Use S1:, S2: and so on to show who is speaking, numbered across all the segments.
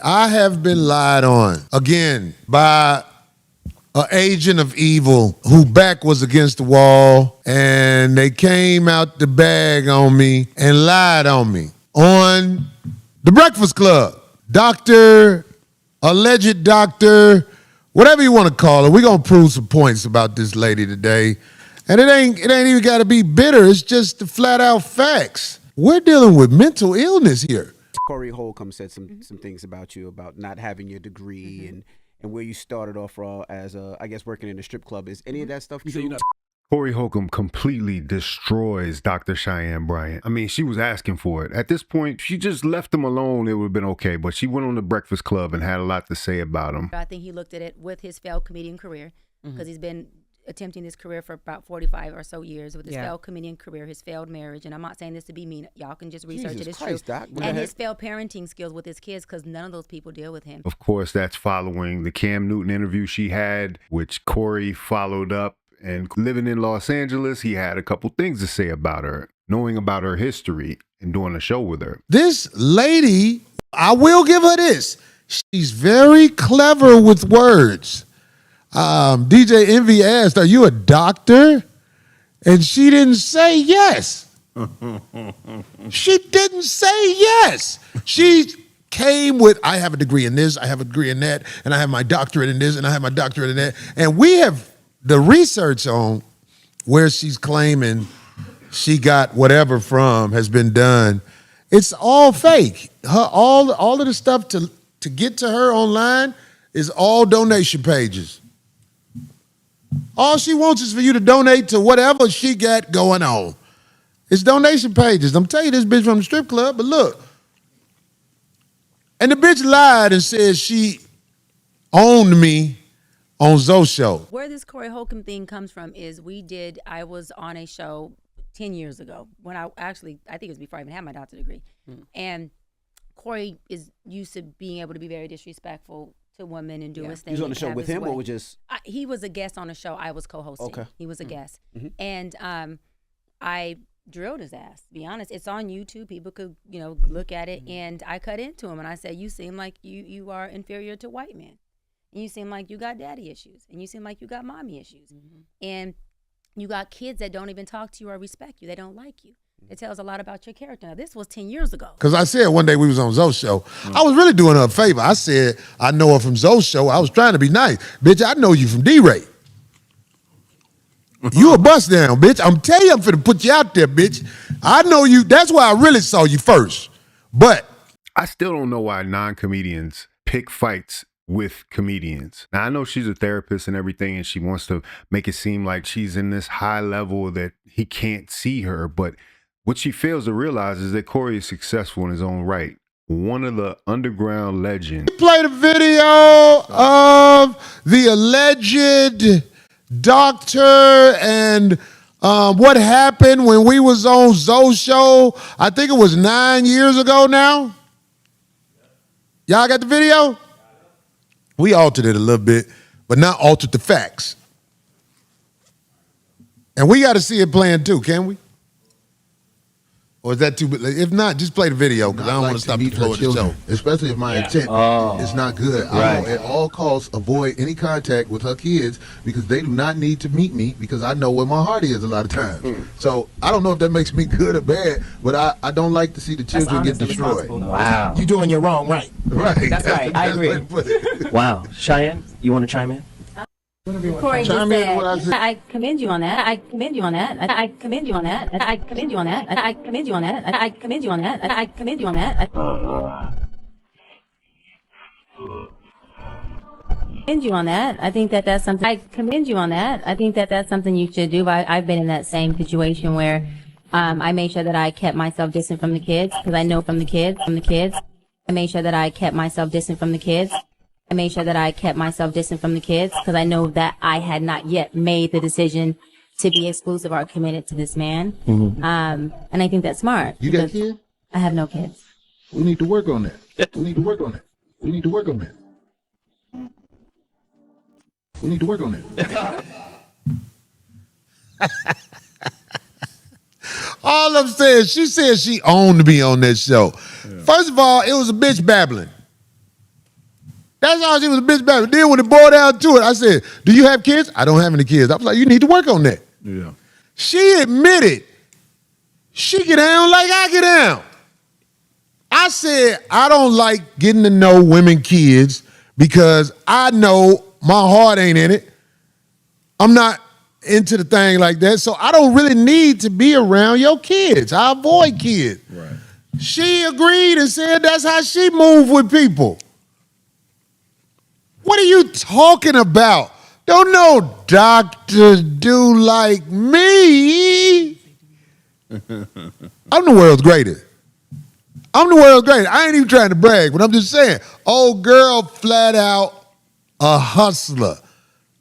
S1: I have been lied on again by an agent of evil whose back was against the wall, and they came out the bag on me and lied on me on The Breakfast Club. Alleged doctor, whatever you want to call her. We're going to prove some points about this lady today. And it ain't even got to be bitter. It's just the flat out facts. We're dealing with mental illness here.
S2: Corey Holcomb said some things about you, about not having your degree and where you started off as I guess working in a strip club. Is any of that stuff true?
S3: Corey Holcomb completely destroys Dr. Cheyenne Bryant. I mean, she was asking for it. At this point, if she just left him alone, it would have been okay. But she went on the Breakfast Club and had a lot to say about him.
S4: I think he looked at it with his failed comedian career, because he's been attempting this career for about 45 or so years with his failed comedian career, his failed marriage. And I'm not saying this to be mean. Y'all can just research it. It's true.
S2: Doc,
S4: and his failed parenting skills with his kids, because none of those people deal with him.
S3: Of course, that's following the Cam Newton interview she had, which Corey followed up. And living in Los Angeles, he had a couple things to say about her, knowing about her history and doing a show with her.
S1: This lady, I will give her this. She's very clever with words. DJ Envy asked, "Are you a doctor?" And she didn't say yes. She didn't say yes. She came with, "I have a degree in this, I have a degree in that, and I have my doctorate in this, and I have my doctorate in that." And we have the research on where she's claiming she got whatever from has been done. It's all fake. All of the stuff to get to her online is all donation pages. All she wants is for you to donate to whatever she got going on. It's donation pages. I'm telling you, this bitch from the strip club, but look. And the bitch lied and said she owned me on Zoe's show.
S4: Where this Corey Holcomb thing comes from is I was on a show 10 years ago when I think it was before I even had my doctorate degree. And Corey is used to being able to be very disrespectful to women and do his thing.
S2: You was on the show with him or was just?
S4: He was a guest on a show I was co-hosting.
S2: Okay.
S4: He was a guest. And I drilled his ass, to be honest. It's on YouTube. People could, look at it. And I cut into him and I said, "You seem like you are inferior to white men. And you seem like you got daddy issues. And you seem like you got mommy issues. And you got kids that don't even talk to you or respect you. They don't like you. It tells a lot about your character." Now, this was 10 years ago.
S1: Because I said one day we was on Zoe's show, I was really doing her a favor. I said, "I know her from Zoe's show." I was trying to be nice. "Bitch, I know you from D-Ray. You a bust down, bitch. I'm telling you, I'm finna put you out there, bitch. I know you. That's why I really saw you first." But
S3: I still don't know why non-comedians pick fights with comedians. Now, I know she's a therapist and everything, and she wants to make it seem like she's in this high level that he can't see her. But what she fails to realize is that Corey is successful in his own right. One of the underground legends.
S1: play the video of the alleged doctor and what happened when we was on Zoe's show. I think it was 9 years ago now. Y'all got the video? We altered it a little bit, but not altered the facts. And we got to see it playing too, can we? Or is that too? If not, just play the video because I don't want to stop the flow of the show.
S5: Especially if my intent is not good. I will at all costs avoid any contact with her kids because they do not need to meet me because I know where my heart is a lot of times. So I don't know if that makes me good or bad, but I don't like to see the children get destroyed.
S6: Wow.
S5: You're doing your wrong right. Right.
S6: That's right. I agree. Wow. Cheyenne, you want to chime in?
S4: Corey just
S5: Chime in
S4: said,
S5: what I said.
S4: "I commend you on that. I commend you on that. I commend you on that. I commend you on that. I commend you on that. I commend you on that. I commend you on that. Commend you on that. I think that's something. I commend you on that. I think that's something you should do. I've been in that same situation where I made sure that I kept myself distant from the kids because I know from the kids. I made sure that I kept myself distant from the kids. I made sure that I kept myself distant from the kids because I know that I had not yet made the decision to be exclusive or committed to this man. And I think that's smart.
S5: You got kids?
S4: I have no kids.
S5: We need to work on that. We need to work on that. We need to work on that. We need to work on that.
S1: All I'm saying, she said she owned me on that show. First of all, it was a bitch babbling. That's all she was a bitch about. But then when it boiled down to it, I said, do you have kids? I don't have any kids. I was like, you need to work on that.
S7: Yeah.
S1: She admitted she get down like I get down. I said, I don't like getting to know women kids because I know my heart ain't in it. I'm not into the thing like that, so I don't really need to be around your kids. I avoid kids.
S7: Right.
S1: She agreed and said that's how she moved with people. What are you talking about? Don't no doctor do like me. I'm the world's greatest. I'm the world's greatest. I ain't even trying to brag, but I'm just saying, old girl flat out a hustler.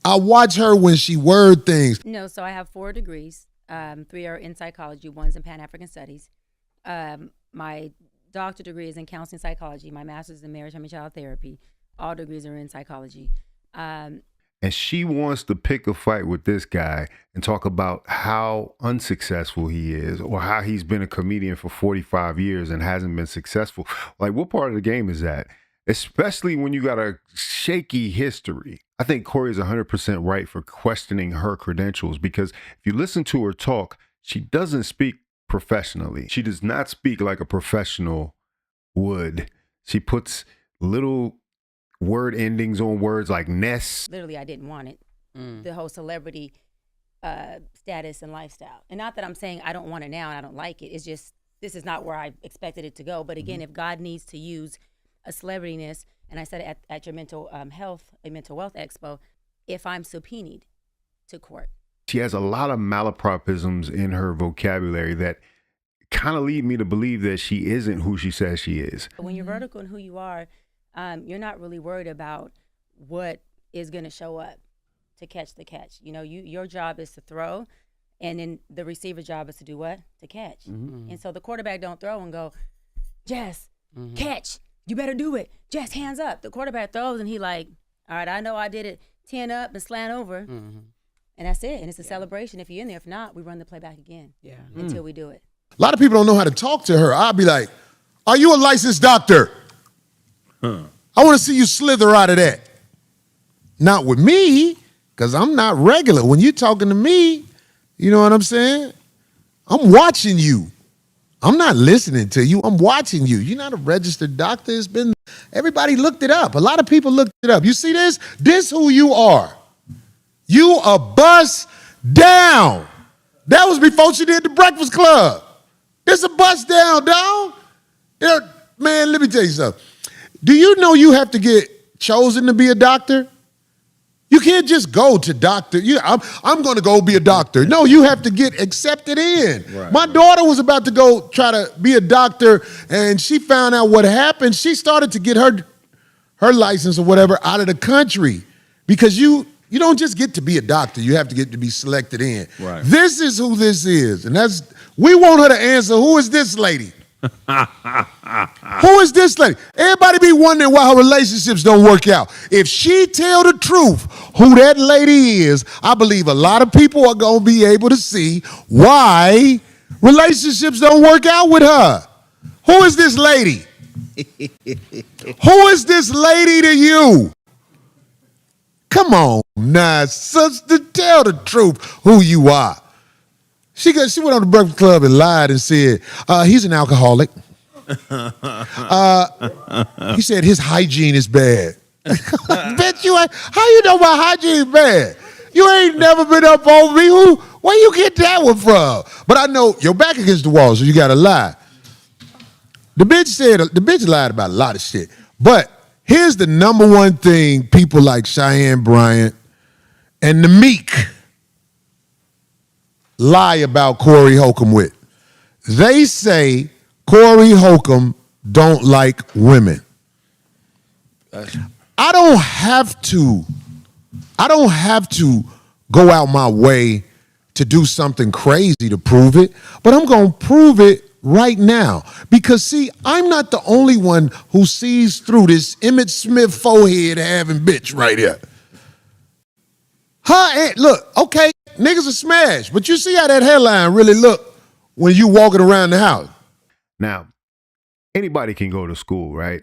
S1: I watch her when she word things.
S8: No, so I have 4 degrees. 3 are in psychology, 1's in Pan-African Studies. My doctorate degree is in counseling psychology. My master's is in marriage, family, child therapy. All degrees are in psychology.
S3: And she wants to pick a fight with this guy and talk about how unsuccessful he is or how he's been a comedian for 45 years and hasn't been successful. Like, what part of the game is that? Especially when you got a shaky history. I think Corey is 100% right for questioning her credentials, because if you listen to her talk, she doesn't speak professionally. She does not speak like a professional would. She puts little word endings on words like ness.
S8: Literally, I didn't want it. The whole celebrity status and lifestyle. And not that I'm saying I don't want it now and I don't like it. It's just, this is not where I expected it to go. But again, if God needs to use a celebrityness, and I said it at your mental wealth expo, if I'm subpoenaed to court.
S3: She has a lot of malapropisms in her vocabulary that kind of lead me to believe that she isn't who she says she is.
S8: When you're vertical in who you are, you're not really worried about what is going to show up to catch the catch. You know, your job is to throw, and then the receiver's job is to do what? To catch. And so the quarterback don't throw and go, Jess, catch. You better do it. Jess, hands up. The quarterback throws, and he like, all right, I know I did it 10 up and slant over. And that's it. And it's a celebration if you're in there. If not, we run the play back again until we do it.
S1: A lot of people don't know how to talk to her. I'll be like, are you a licensed doctor? I want to see you slither out of that. Not with me, because I'm not regular. When you're talking to me, you know what I'm saying? I'm watching you. I'm not listening to you. I'm watching you. You're not a registered doctor. It's been, everybody looked it up. A lot of people looked it up. You see this? This who you are. You a bust down. That was before she did the Breakfast Club. It's a bust down, dog. You know, man, let me tell you something. Do you know you have to get chosen to be a doctor? You can't just go to doctor. I'm going to go be a doctor. No, you have to get accepted in.
S7: Right,
S1: My daughter was about to go try to be a doctor, and she found out what happened. She started to get her license or whatever out of the country, because you don't just get to be a doctor. You have to get to be selected in.
S7: Right.
S1: This is who this is, and we want her to answer. Who is this lady? Who is this lady? Everybody be wondering why her relationships don't work out. If she tell the truth, who that lady is, I believe a lot of people are going to be able to see why relationships don't work out with her. Who is this lady? Who is this lady to you? Come on now, sister, tell the truth who you are. She went on the Breakfast Club and lied and said, he's an alcoholic. He said his hygiene is bad. Bet you ain't. How you know my hygiene is bad? You ain't never been up on me. Where you get that one from? But I know your back against the wall, so you got to lie. The bitch lied about a lot of shit. But here's the number one thing people like Cheyenne, Bryant, and the Meek lie about Corey Holcomb with. They say Corey Holcomb don't like women. I don't have to go out my way to do something crazy to prove it, but I'm going to prove it right now. Because see, I'm not the only one who sees through this Emmett Smith forehead having bitch right here. Look, okay, niggas are smashed, but you see how that hairline really look when you walking around the house.
S3: Now, anybody can go to school, right?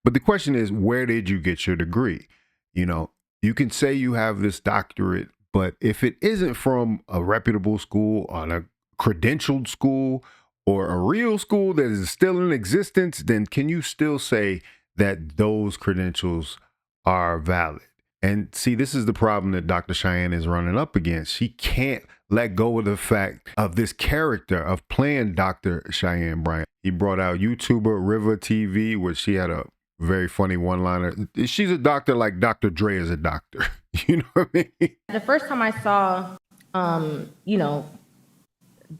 S3: But the question is, where did you get your degree? You know, you can say you have this doctorate, but if it isn't from a reputable school, on a credentialed school, or a real school that is still in existence, then can you still say that those credentials are valid? And see, this is the problem that Dr. Cheyenne is running up against. She can't let go of the fact of this character of playing Dr. Cheyenne Bryant. He brought out YouTuber River TV, where she had a very funny one-liner. She's a doctor like Dr. Dre is a doctor. You know what I mean?
S7: The first time I saw,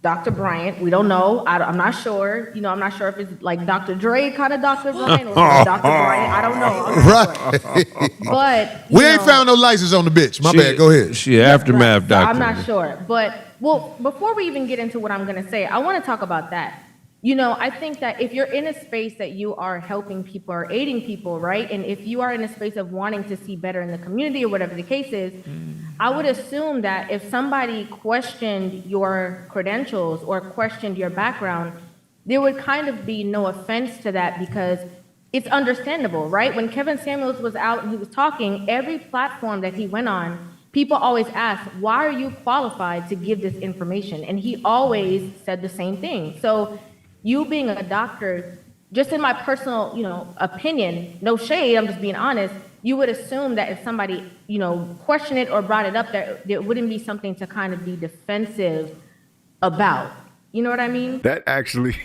S7: Dr. Bryant, we don't know. I'm not sure. I'm not sure if it's like Dr. Dre kind of Dr. Bryant or Dr. Bryant. I don't know. I'm not sure. But
S1: We ain't found no license on the bitch. My bad. Go ahead.
S9: She aftermath
S7: so
S9: doctor.
S7: I'm not sure. But, well, before we even get into what I'm going to say, I want to talk about that. I think that if you're in a space that you are helping people or aiding people, right? And if you are in a space of wanting to see better in the community or whatever the case is, I would assume that if somebody questioned your credentials or questioned your background, there would kind of be no offense to that because it's understandable, right? When Kevin Samuels was out and he was talking, every platform that he went on, people always ask, why are you qualified to give this information? And he always said the same thing. So you being a doctor, just in my personal, opinion, no shade, I'm just being honest, you would assume that if somebody, questioned it or brought it up, that there wouldn't be something to kind of be defensive about. You know what I mean?
S3: That actually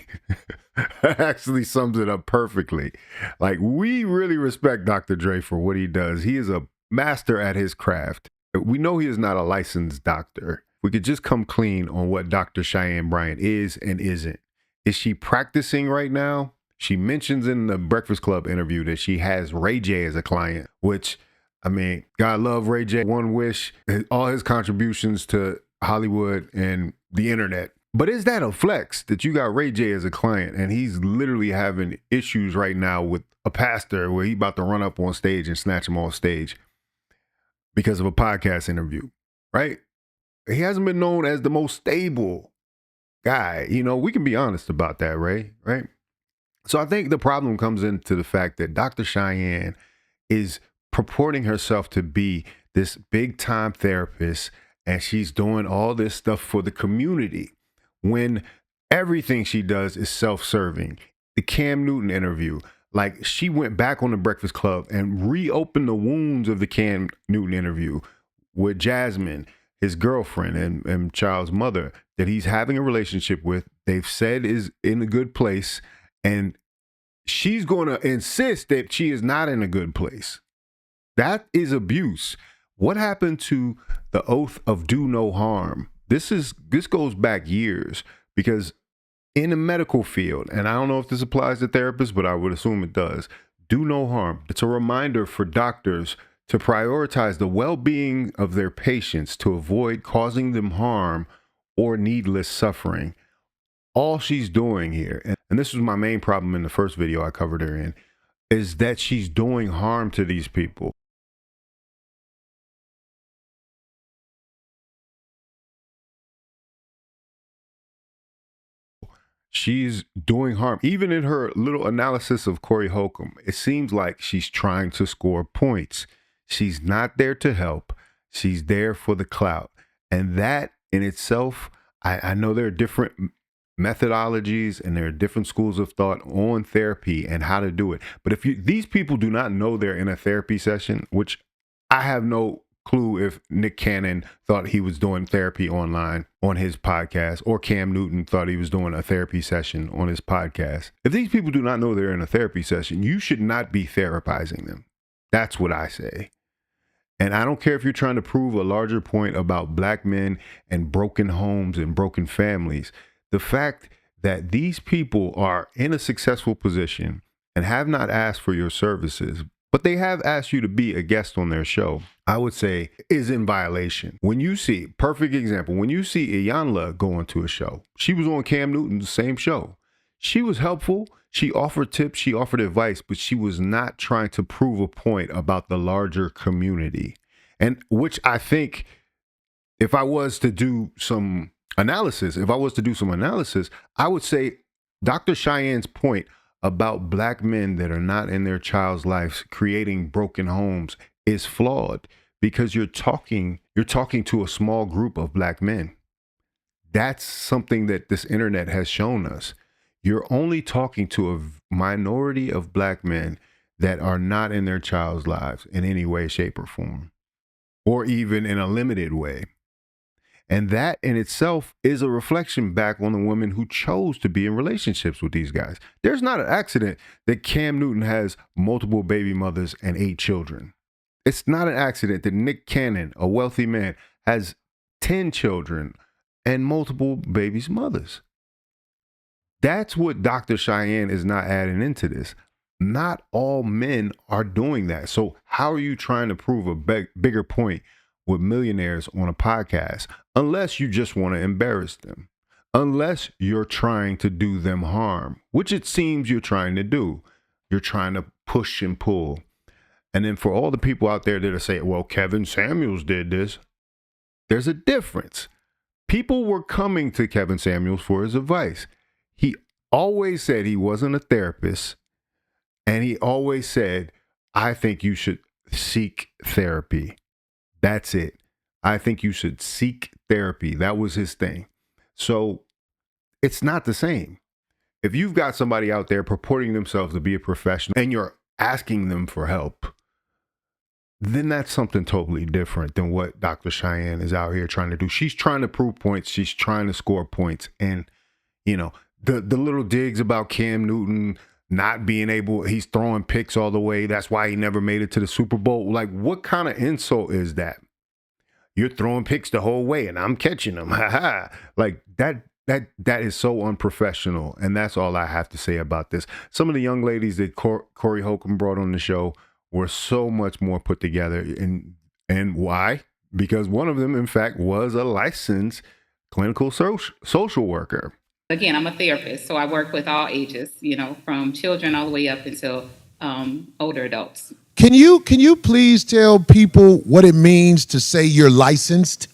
S3: sums it up perfectly. Like, we really respect Dr. Dre for what he does. He is a master at his craft. We know he is not a licensed doctor. We could just come clean on what Dr. Cheyenne Bryant is and isn't. Is she practicing right now? She mentions in the Breakfast Club interview that she has Ray J as a client, which, I mean, God love Ray J. One wish, all his contributions to Hollywood and the internet. But is that a flex that you got Ray J as a client and he's literally having issues right now with a pastor where he about to run up on stage and snatch him off stage because of a podcast interview, right? He hasn't been known as the most stable guy. We can be honest about that, Ray, right? So I think the problem comes into the fact that Dr. Cheyenne is purporting herself to be this big time therapist and she's doing all this stuff for the community when everything she does is self-serving. The Cam Newton interview, like, she went back on the Breakfast Club and reopened the wounds of the Cam Newton interview with Jasmine, his girlfriend and child's mother, that he's having a relationship with. They've said is in a good place. And she's going to insist that she is not in a good place. That is abuse. What happened to the oath of do no harm? This goes back years, because in the medical field, and I don't know if this applies to therapists, but I would assume it does, do no harm. It's a reminder for doctors to prioritize the well-being of their patients to avoid causing them harm or needless suffering. All she's doing here, and this was my main problem in the first video I covered her in, is that she's doing harm to these people. She's doing harm. Even in her little analysis of Corey Holcomb, it seems like she's trying to score points. She's not there to help. She's there for the clout. And that in itself, I know there are different methodologies and there are different schools of thought on therapy and how to do it. But if these people do not know they're in a therapy session, which I have no clue if Nick Cannon thought he was doing therapy online on his podcast, or Cam Newton thought he was doing a therapy session on his podcast. If these people do not know they're in a therapy session, you should not be therapizing them. That's what I say. And I don't care if you're trying to prove a larger point about black men and broken homes and broken families. The fact that these people are in a successful position and have not asked for your services, but they have asked you to be a guest on their show, I would say is in violation. When you see, perfect example, when you see Iyanla go into a show, she was on Cam Newton's same show. She was helpful. She offered tips. She offered advice, but she was not trying to prove a point about the larger community. And which I think if I was to do some analysis, I would say Dr. Cheyenne's point about black men that are not in their child's lives creating broken homes is flawed, because you're talking to a small group of black men. That's something that this internet has shown us. You're only talking to a minority of black men that are not in their child's lives in any way, shape, or form, or even in a limited way. And that in itself is a reflection back on the women who chose to be in relationships with these guys. There's not an accident that Cam Newton has multiple baby mothers and 8 children. It's not an accident that Nick Cannon, a wealthy man, has 10 children and multiple babies' mothers. That's what Dr. Cheyenne is not adding into this. Not all men are doing that. So how are you trying to prove a bigger point with millionaires on a podcast, unless you just want to embarrass them, unless you're trying to do them harm, which it seems you're trying to do. You're trying to push and pull. And then for all the people out there that are saying, well, Kevin Samuels did this, there's a difference. People were coming to Kevin Samuels for his advice. He always said he wasn't a therapist. And he always said, I think you should seek therapy. That's it. I think you should seek therapy. That was his thing. So it's not the same. If you've got somebody out there purporting themselves to be a professional and you're asking them for help, then that's something totally different than what Dr. Cheyenne is out here trying to do. She's trying to prove points. She's trying to score points. And, you know, the little digs about Cam Newton not being able, he's throwing picks all the way. That's why he never made it to the Super Bowl. Like, what kind of insult is that? You're throwing picks the whole way and I'm catching them. Ha ha. Like that is so unprofessional. And that's all I have to say about this. Some of the young ladies that Corey Holcomb brought on the show were so much more put together. And why? Because one of them, in fact, was a licensed clinical social worker.
S9: Again, I'm a therapist, so I work with all ages, you know, from children all the way up until older adults.
S1: Can you please tell people what it means to say you're licensed?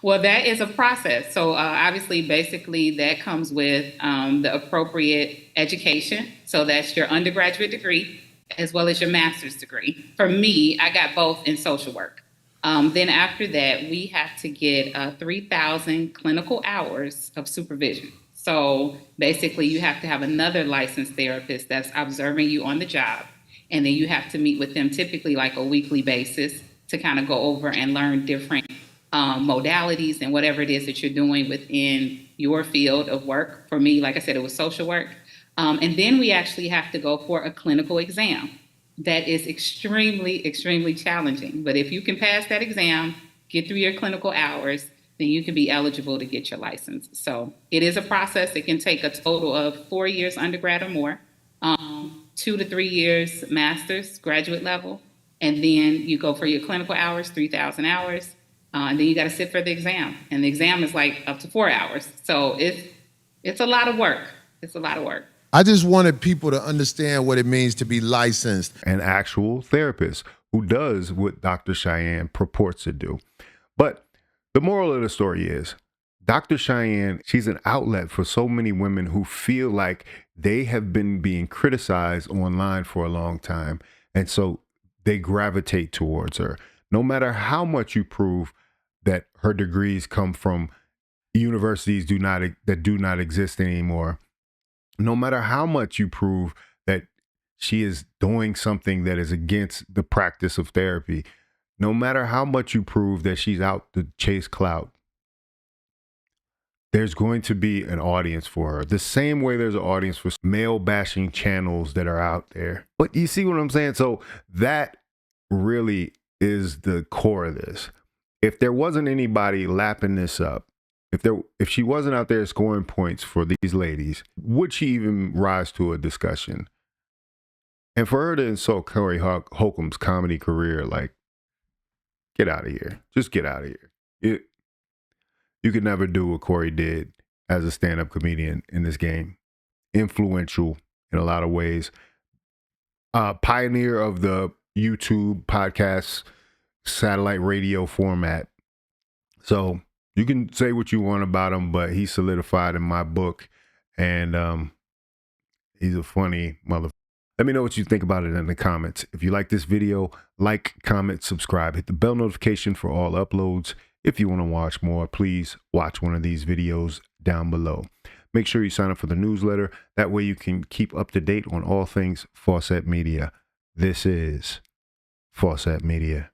S9: Well, that is a process. So obviously, basically, that comes with the appropriate education. So that's your undergraduate degree as well as your master's degree. For me, I got both in social work. Then after that, we have to get 3,000 clinical hours of supervision. So basically, you have to have another licensed therapist that's observing you on the job. And then you have to meet with them typically like a weekly basis to kind of go over and learn different modalities and whatever it is that you're doing within your field of work. For me, like I said, it was social work. And then we actually have to go for a clinical exam. That is extremely, extremely challenging. But if you can pass that exam, get through your clinical hours, then you can be eligible to get your license. So it is a process. It can take a total of 4 years undergrad or more, 2 to 3 years master's, graduate level. And then you go for your clinical hours, 3,000 hours. And then you got to sit for the exam. And the exam is like up to 4 hours. So it's a lot of work. It's a lot of work.
S1: I just wanted people to understand what it means to be licensed.
S3: An actual therapist who does what Dr. Cheyenne purports to do. But the moral of the story is, Dr. Cheyenne, she's an outlet for so many women who feel like they have been being criticized online for a long time. And so they gravitate towards her. No matter how much you prove that her degrees come from universities that do not exist anymore, no matter how much you prove that she is doing something that is against the practice of therapy, no matter how much you prove that she's out to chase clout, there's going to be an audience for her. The same way there's an audience for male bashing channels that are out there. But you see what I'm saying? So that really is the core of this. If there wasn't anybody lapping this up, if she wasn't out there scoring points for these ladies, would she even rise to a discussion? And for her to insult Corey Holcomb's comedy career, like, get out of here. Just get out of here. You could never do what Corey did as a stand-up comedian in this game. Influential in a lot of ways. Pioneer of the YouTube podcast, satellite radio format. So you can say what you want about him, but he solidified in my book. And He's a funny mother. Let me know what you think about it in the comments. If you like this video, like, comment, subscribe, hit the bell notification for all uploads. If you want to watch more, please watch one of these videos down below. Make sure you sign up for the newsletter. That way you can keep up to date on all things Faucette Media. This is Faucette Media.